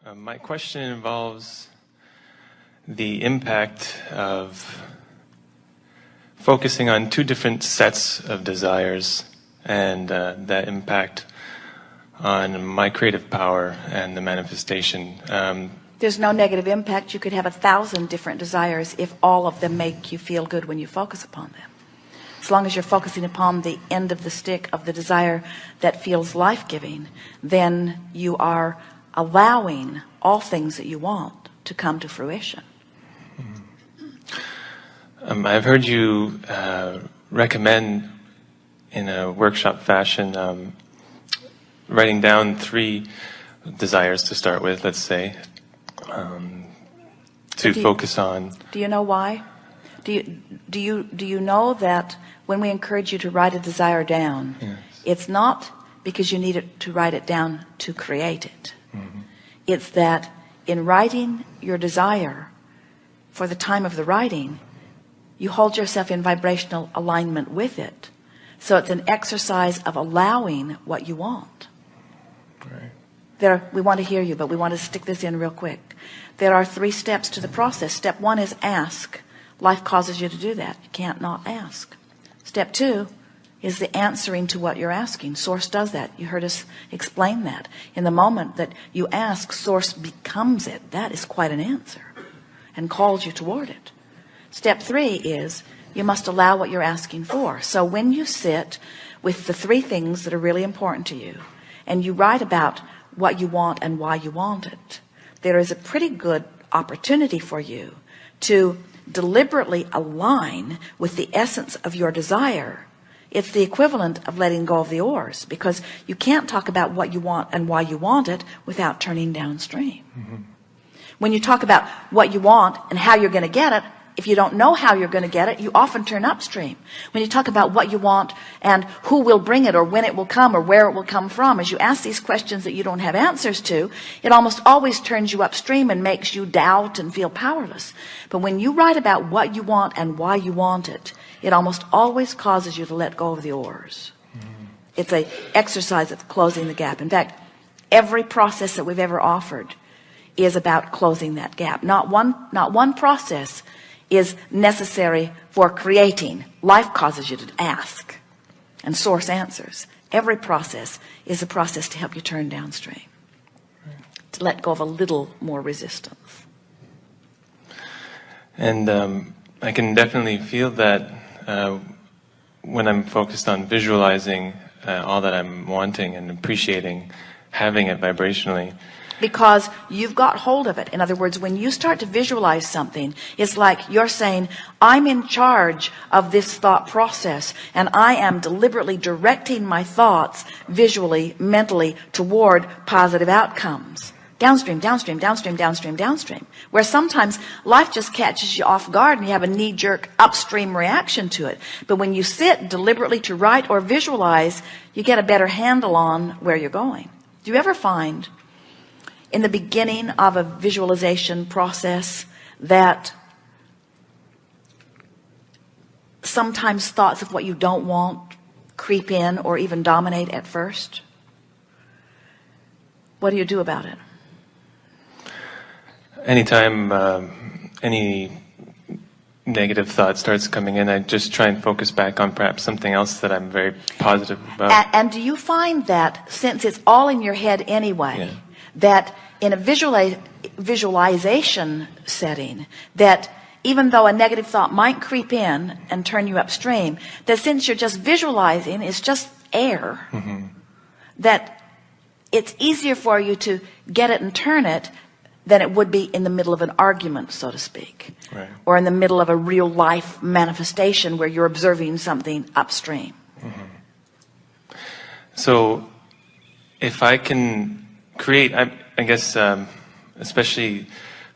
My question involves the impact of focusing on two different sets of desires and that impact on my creative power and the manifestation. There's no negative impact. You could have 1,000 different desires if all of them make you feel good when you focus upon them. As long as you're focusing upon the end of the stick of the desire that feels life-giving, then you are allowing all things that you want to come to fruition. I've heard you recommend in a workshop fashion writing down 3 desires to start with, let's say, to focus on. Do you know why? Do you know that when we encourage you to write a desire down, yes, it's not because you need to write it down to create it. Mm-hmm. It's that in writing your desire, for the time of the writing, you hold yourself in vibrational alignment with it. So it's an exercise of allowing what you want. Right. We want to hear you, but we want to stick this in real quick. There are 3 steps to the process. Step 1 is ask. Life causes you to do that. You can't not ask. Step 2 is the answering to what you're asking. Source does that. You heard us explain that. In the moment that you ask, Source becomes it. That is quite an answer and calls you toward it. Step 3 is you must allow what you're asking for. So when you sit with the 3 things that are really important to you and you write about what you want and why you want it, there is a pretty good opportunity for you to deliberately align with the essence of your desire. It's the equivalent of letting go of the oars, because you can't talk about what you want and why you want it without turning downstream. Mm-hmm. When you talk about what you want and how you're going to get it, if you don't know how you're going to get it, you often turn upstream. When you talk about what you want and who will bring it or when it will come or where it will come from, as you ask these questions that you don't have answers to, it almost always turns you upstream and makes you doubt and feel powerless. But when you write about what you want and why you want it, it almost always causes you to let go of the oars. It's an exercise of closing the gap. In fact, every process that we've ever offered is about closing that gap. Not one process is necessary for creating. Life causes you to ask, and Source answers. Every process is a process to help you turn downstream, to let go of a little more resistance. And I can definitely feel that when I'm focused on visualizing all that I'm wanting and appreciating having it vibrationally. Because you've got hold of it. In other words, when you start to visualize something, it's like you're saying, I'm in charge of this thought process, and I am deliberately directing my thoughts visually, mentally, toward positive outcomes. Downstream, downstream, downstream, downstream, downstream. Where sometimes life just catches you off guard and you have a knee-jerk upstream reaction to it. But when you sit deliberately to write or visualize, you get a better handle on where you're going. Do you ever find in the beginning of a visualization process that sometimes thoughts of what you don't want creep in or even dominate at first? What do you do about it? Anytime any negative thought starts coming in, I just try and focus back on perhaps something else that I'm very positive about. And do you find that since it's all in your head anyway, yeah, that in a visualization setting, that even though a negative thought might creep in and turn you upstream, that since you're just visualizing, it's just air, mm-hmm, that it's easier for you to get it and turn it than it would be in the middle of an argument, so to speak, right, or in the middle of a real life manifestation where you're observing something upstream. mm-hmm. So if I can create, I guess, especially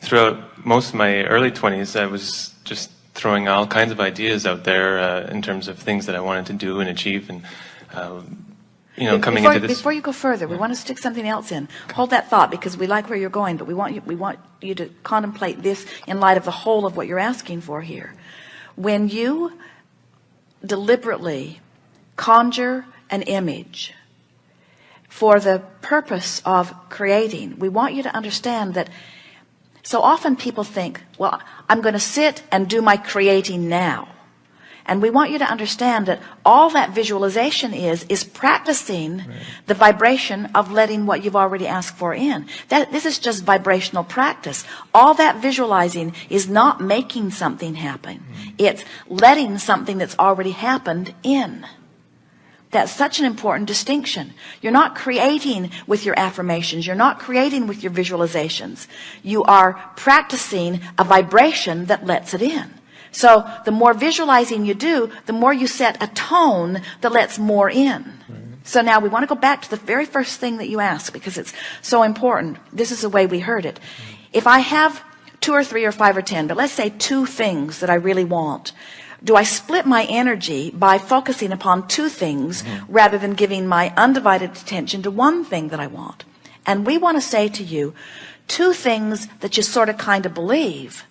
throughout most of my early 20s, I was just throwing all kinds of ideas out there in terms of things that I wanted to do and achieve, and coming into this. Before you go further, we want to stick something else in. Hold that thought, because we like where you're going, but we want you to contemplate this in light of the whole of what you're asking for here. When you deliberately conjure an image for the purpose of creating. We want you to understand that so often people think, well, I'm going to sit and do my creating now. And we want you to understand that all that visualization is practicing the vibration of letting what you've already asked for in. This is just vibrational practice. All that visualizing is not making something happen. It's letting something that's already happened in. That's such an important distinction. You're not creating with your affirmations. You're not creating with your visualizations. You are practicing a vibration that lets it in. So the more visualizing you do, the more you set a tone that lets more in. So now we want to go back to the very first thing that you asked, because it's so important. This is the way we heard it. If I have 2 or 3 or 5 or 10, but let's say 2 things that I really want, do I split my energy by focusing upon 2 things rather than giving my undivided attention to 1 thing that I want? And we want to say to you, 2 things that you sort of kind of believe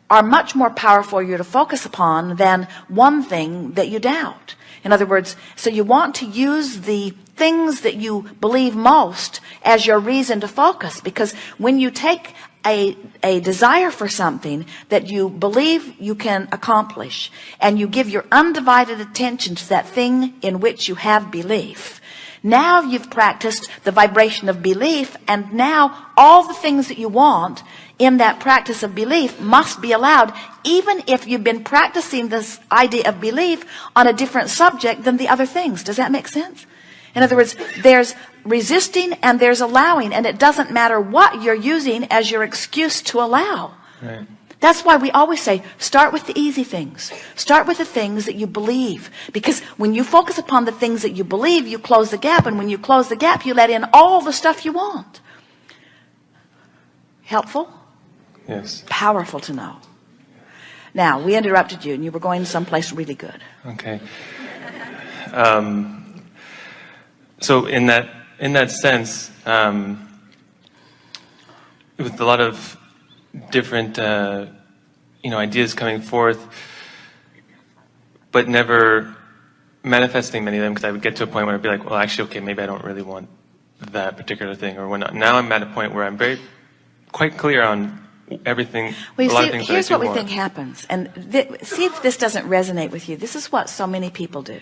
are much more powerful for you to focus upon than 1 thing that you doubt. In other words, so you want to use the things that you believe most as your reason to focus, because when you take a desire for something that you believe you can accomplish and you give your undivided attention to that thing in which you have belief, now you've practiced the vibration of belief, and now all the things that you want in that practice of belief must be allowed, even if you've been practicing this idea of belief on a different subject than the other things. Does that make sense? In other words, there's resisting and there's allowing, and it doesn't matter what you're using as your excuse to allow. Right. That's why we always say, start with the easy things. Start with the things that you believe. Because when you focus upon the things that you believe, you close the gap. And when you close the gap, you let in all the stuff you want. Helpful? Yes. Powerful to know. Now, we interrupted you and you were going someplace really good. Okay. So in that sense, with a lot of different ideas coming forth, but never manifesting many of them, because I would get to a point where I'd be like, well, actually, okay, maybe I don't really want that particular thing or whatnot. Now I'm at a point where I'm quite clear on everything. Well, you a lot see, of things here's that I what do we want. think happens, and see if this doesn't resonate with you. This is what so many people do.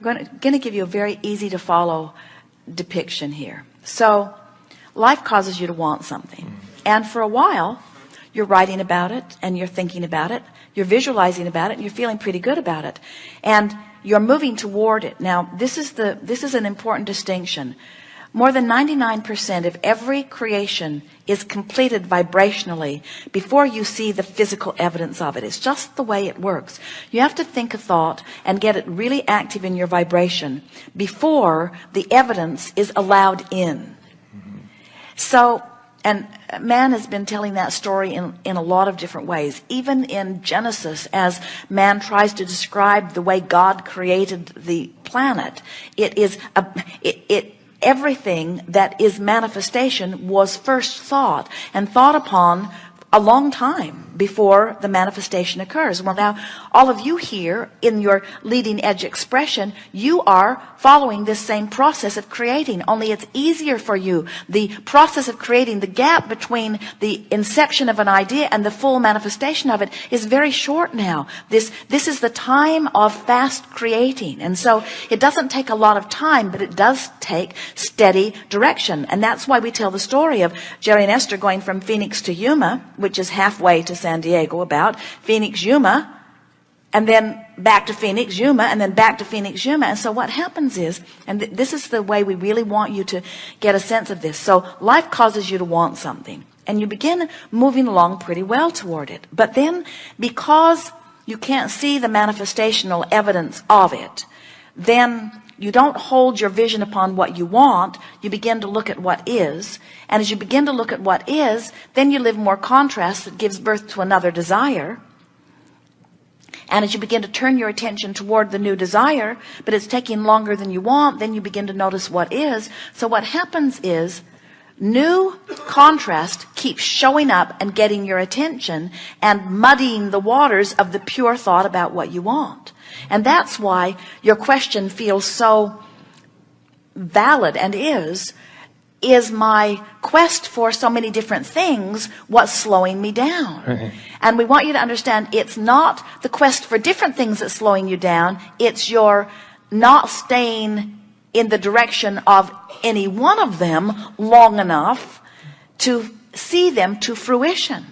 We're going to give you a very easy to follow depiction here. So life causes you to want something, and for a while you're writing about it and you're thinking about it, you're visualizing about it, and you're feeling pretty good about it, and you're moving toward it. Now this is an important distinction. More than 99% of every creation is completed vibrationally before you see the physical evidence of it. It's just the way it works. You have to think a thought and get it really active in your vibration before the evidence is allowed in. So, and man has been telling that story in a lot of different ways. Even in Genesis, as man tries to describe the way God created the planet, everything that is manifestation was first thought and thought upon a long time before the manifestation occurs. Well, now all of you here in your leading edge expression, you are following this same process of creating, only it's easier for you. The process of creating, the gap between the inception of an idea and the full manifestation of it is very short now. This is the time of fast creating, and so it doesn't take a lot of time, but it does take steady direction. And that's why we tell the story of Jerry and Esther going from Phoenix to Yuma, which is halfway to San Diego, about Phoenix, Yuma, and then back to Phoenix, Yuma, and then back to Phoenix, Yuma. And so what happens is, and this is the way we really want you to get a sense of this. So life causes you to want something, and you begin moving along pretty well toward it. But then, because you can't see the manifestational evidence of it, then you don't hold your vision upon what you want. You begin to look at what is. And as you begin to look at what is, then you live more contrast that gives birth to another desire. And as you begin to turn your attention toward the new desire, but it's taking longer than you want, then you begin to notice what is. So what happens is, new contrast keeps showing up and getting your attention and muddying the waters of the pure thought about what you want. And that's why your question feels so valid and is my quest for so many different things what's slowing me down? Right. And we want you to understand it's not the quest for different things that's slowing you down. It's your not staying in the direction of any one of them long enough to see them to fruition.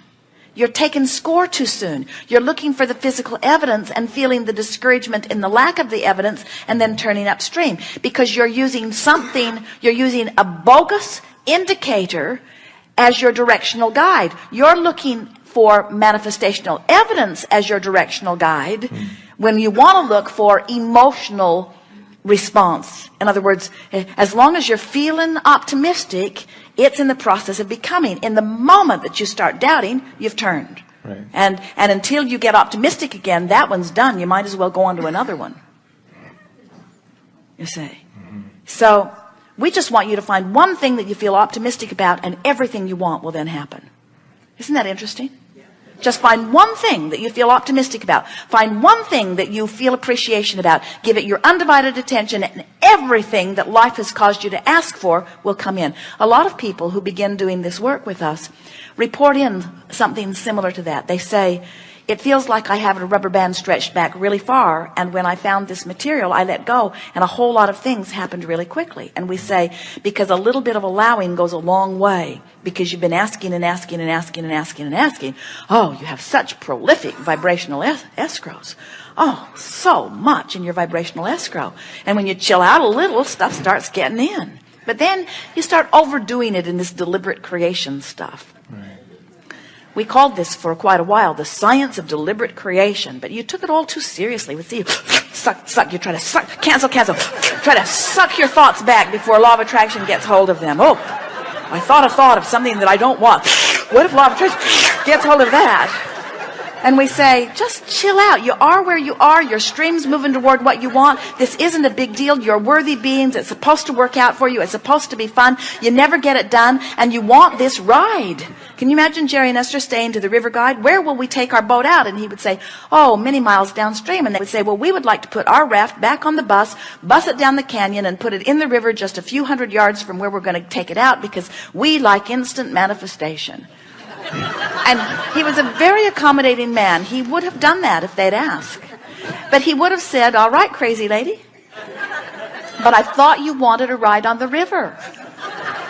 You're taking score too soon. You're looking for the physical evidence and feeling the discouragement in the lack of the evidence and then turning upstream because you're using a bogus indicator as your directional guide. You're looking for manifestational evidence as your directional guide when you want to look for emotional response. In other words, as long as you're feeling optimistic, it's in the process of becoming. In the moment that you start doubting, you've turned. Right. And until you get optimistic again, that one's done. You might as well go on to another one. You see. So we just want you to find one thing that you feel optimistic about, and everything you want will then happen. Isn't that interesting? Just find one thing that you feel optimistic about. Find one thing that you feel appreciation about. Give it your undivided attention, and everything that life has caused you to ask for will come in. A lot of people who begin doing this work with us report in something similar to that. They say, it feels like I have a rubber band stretched back really far, and when I found this material, I let go, and a whole lot of things happened really quickly. And we say, because a little bit of allowing goes a long way, because you've been asking and asking and asking and asking and asking. Oh, you have such prolific vibrational escrows. Oh, so much in your vibrational escrow. And when you chill out a little, stuff starts getting in. But then you start overdoing it in this deliberate creation stuff. Right. We called this for quite a while the science of deliberate creation, but you took it all too seriously. We see you suck, you try to suck, cancel, try to suck your thoughts back before law of attraction gets hold of them. Oh, I thought a thought of something that I don't want. What if law of attraction gets hold of that? And we say, just chill out. You are where you are. Your stream's moving toward what you want. This isn't a big deal. You're worthy beings. It's supposed to work out for you. It's supposed to be fun. You never get it done, and you want this ride. Can you imagine Jerry and Esther saying to the river guide, where will we take our boat out? And he would say, oh, many miles downstream. And they would say, well, we would like to put our raft back on the bus it down the canyon, and put it in the river just a few hundred yards from where we're going to take it out, because we like instant manifestation. And he was a very accommodating man. He would have done that if they'd asked. But he would have said, all right, crazy lady, but I thought you wanted a ride on the river.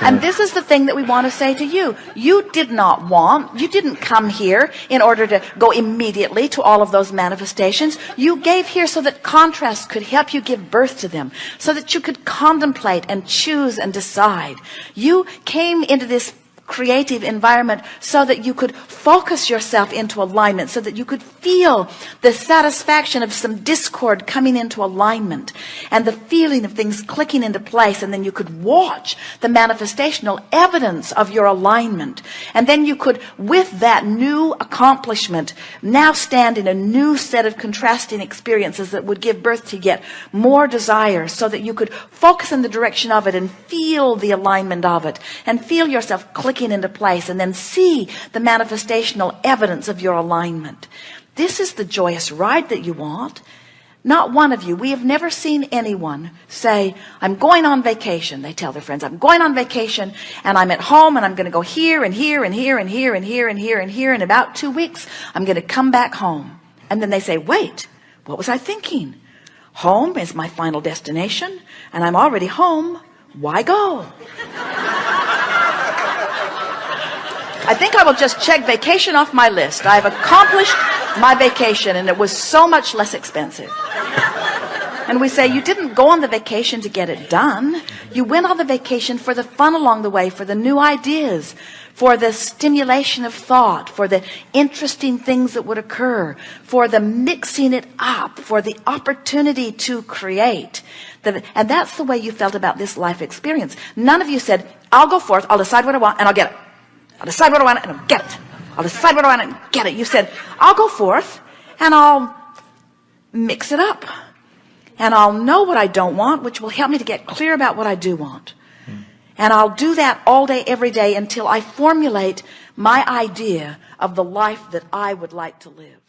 And this is the thing that we want to say to you. You didn't come here in order to go immediately to all of those manifestations. You gave here so that contrast could help you give birth to them, so that you could contemplate and choose and decide. You came into this creative environment so that you could focus yourself into alignment, so that you could feel the satisfaction of some discord coming into alignment, and the feeling of things clicking into place, and then you could watch the manifestational evidence of your alignment, and then you could, with that new accomplishment, now stand in a new set of contrasting experiences that would give birth to yet more desire, so that you could focus in the direction of it and feel the alignment of it, and feel yourself clicking into place, and then see the manifestational evidence of your alignment. This is the joyous ride that you want. Not one of you, we have never seen anyone say, I'm going on vacation. They tell their friends, I'm going on vacation, and I'm at home, and I'm going to go here and here and here and here and here and here and here. In about 2 weeks, I'm going to come back home. And then they say, wait, what was I thinking? Home is my final destination, and I'm already home. Why go? I think I will just check vacation off my list. I've accomplished my vacation, and it was so much less expensive. And we say, you didn't go on the vacation to get it done. You went on the vacation for the fun along the way, for the new ideas, for the stimulation of thought, for the interesting things that would occur, for the mixing it up, for the opportunity to create. And that's the way you felt about this life experience. None of you said, I'll go forth, I'll decide what I want, and I'll get it. I'll decide what I want and I'll get it. I'll decide what I want and get it. You said, I'll go forth and I'll mix it up. And I'll know what I don't want, which will help me to get clear about what I do want. And I'll do that all day, every day, until I formulate my idea of the life that I would like to live.